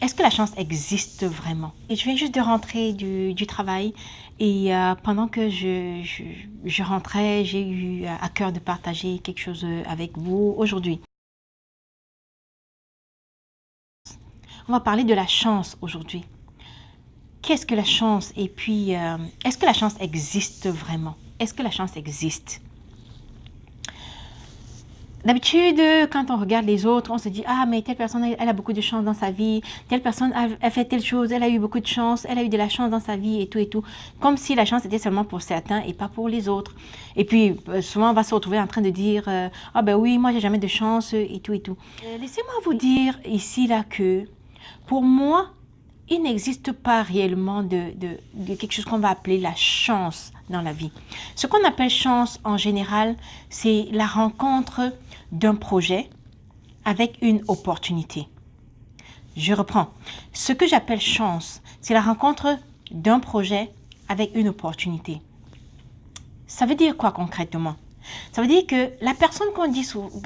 Est-ce que la chance existe vraiment? Et je viens juste de rentrer du travail et pendant que je rentrais, j'ai eu à cœur de partager quelque chose avec vous aujourd'hui. On va parler de la chance aujourd'hui. Qu'est-ce que la chance? Et puis, est-ce que la chance existe vraiment? Est-ce que la chance existe? D'habitude, quand on regarde les autres, on se dit « Ah, mais telle personne, elle a beaucoup de chance dans sa vie. Telle personne a fait telle chose, elle a eu beaucoup de chance, elle a eu de la chance dans sa vie et tout et tout. » Comme si la chance était seulement pour certains et pas pour les autres. Et puis, souvent, on va se retrouver en train de dire « Ah ben oui, moi, j'ai jamais de chance et tout et tout. » Laissez-moi vous dire ici, là, que pour moi, il n'existe pas réellement de quelque chose qu'on va appeler la chance dans la vie. Ce qu'on appelle chance en général, c'est la rencontre d'un projet avec une opportunité. Je reprends. Ce que j'appelle chance, c'est la rencontre d'un projet avec une opportunité. Ça veut dire quoi concrètement? Ça veut dire que la personne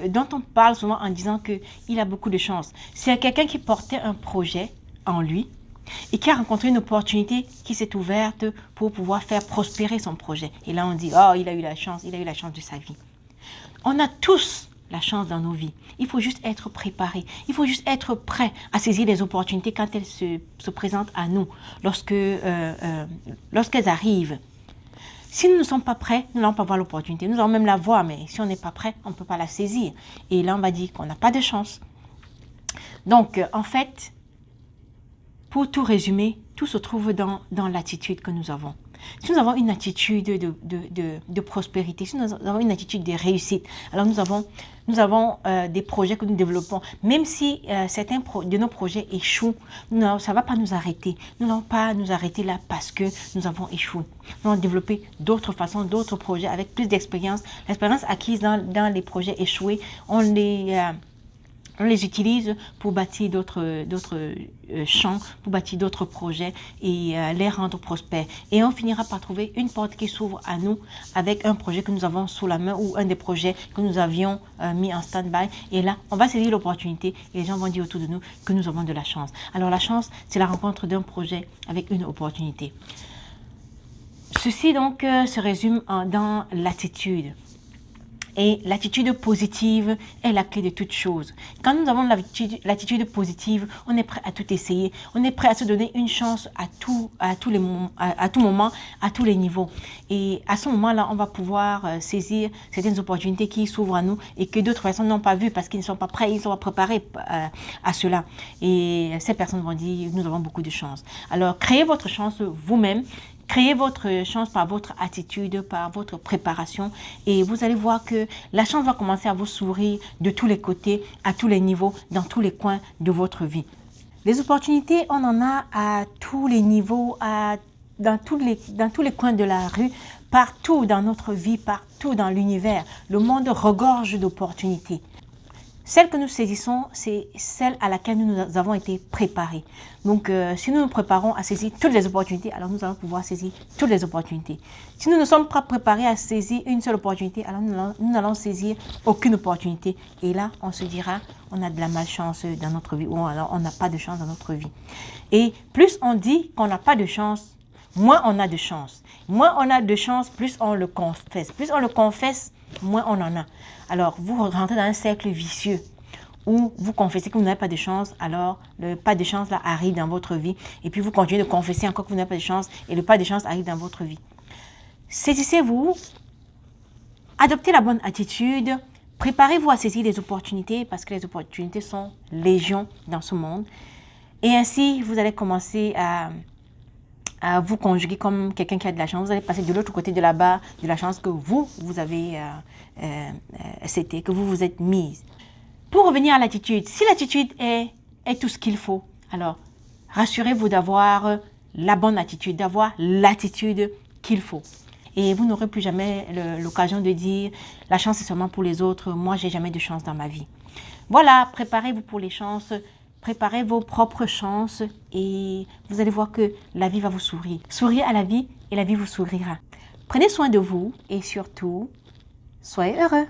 dont on parle souvent en disant qu'il a beaucoup de chance, c'est quelqu'un qui portait un projet en lui et qui a rencontré une opportunité qui s'est ouverte pour pouvoir faire prospérer son projet. Et là, on dit, oh, il a eu la chance de sa vie. On a tous la chance dans nos vies. Il faut juste être préparé. Il faut juste être prêt à saisir les opportunités quand elles se présentent à nous, lorsqu'elles arrivent. Si nous ne sommes pas prêts, nous n'allons pas voir l'opportunité. Nous allons même la voir, mais si on n'est pas prêt, on ne peut pas la saisir. Et là, on va dire qu'on n'a pas de chance. Donc, en fait, pour tout résumer, tout se trouve dans l'attitude que nous avons. Si nous avons une attitude de prospérité, si nous avons une attitude de réussite, alors nous avons des projets que nous développons. Même si certains de nos projets échouent, ça ne va pas nous arrêter. Nous n'allons pas nous arrêter là parce que nous avons échoué. Nous allons développer d'autres façons, d'autres projets avec plus d'expérience. L'expérience acquise dans les projets échoués, on les utilise pour bâtir d'autres champs, pour bâtir d'autres projets et les rendre prospères. Et on finira par trouver une porte qui s'ouvre à nous avec un projet que nous avons sous la main ou un des projets que nous avions mis en stand-by. Et là, on va saisir l'opportunité et les gens vont dire autour de nous que nous avons de la chance. Alors la chance, c'est la rencontre d'un projet avec une opportunité. Ceci donc se résume dans l'attitude. Et l'attitude positive est la clé de toute chose. Quand nous avons l'attitude positive, on est prêt à tout essayer. On est prêt à se donner une chance à tout moment, à tous les niveaux. Et à ce moment-là, on va pouvoir saisir certaines opportunités qui s'ouvrent à nous et que d'autres personnes n'ont pas vues parce qu'ils ne sont pas prêts, ils ne sont pas préparés à cela. Et ces personnes vont dire, nous avons beaucoup de chance. Alors, créez votre chance vous-même. Créez votre chance par votre attitude, par votre préparation et vous allez voir que la chance va commencer à vous sourire de tous les côtés, à tous les niveaux, dans tous les coins de votre vie. Les opportunités, on en a à tous les niveaux, dans tous les coins de la rue, partout dans notre vie, partout dans l'univers. Le monde regorge d'opportunités. Celle que nous saisissons, c'est celle à laquelle nous avons été préparés. Donc, si nous nous préparons à saisir toutes les opportunités, alors nous allons pouvoir saisir toutes les opportunités. Si nous ne sommes pas préparés à saisir une seule opportunité, alors nous n'allons saisir aucune opportunité. Et là, on se dira, on a de la malchance dans notre vie ou alors on n'a pas de chance dans notre vie. Et plus on dit qu'on n'a pas de chance, moins on a de chance. Moins on a de chance, plus on le confesse. Plus on le confesse, moins on en a. Alors, vous rentrez dans un cercle vicieux où vous confessez que vous n'avez pas de chance, alors le pas de chance là arrive dans votre vie. Et puis, vous continuez de confesser encore que vous n'avez pas de chance et le pas de chance arrive dans votre vie. Saisissez-vous, adoptez la bonne attitude, préparez-vous à saisir les opportunités parce que les opportunités sont légion dans ce monde. Et ainsi, vous allez commencer à vous conjuguer comme quelqu'un qui a de la chance. Vous allez passer de l'autre côté de la barre de la chance que vous avez que vous vous êtes mise. Pour revenir à l'attitude, si l'attitude est tout ce qu'il faut, alors rassurez-vous d'avoir la bonne attitude, d'avoir l'attitude qu'il faut. Et vous n'aurez plus jamais l'occasion de dire « la chance est seulement pour les autres, moi j'ai jamais de chance dans ma vie ». Voilà, préparez-vous pour les chances. Préparez vos propres chances et vous allez voir que la vie va vous sourire. Souriez à la vie et la vie vous sourira. Prenez soin de vous et surtout, soyez heureux.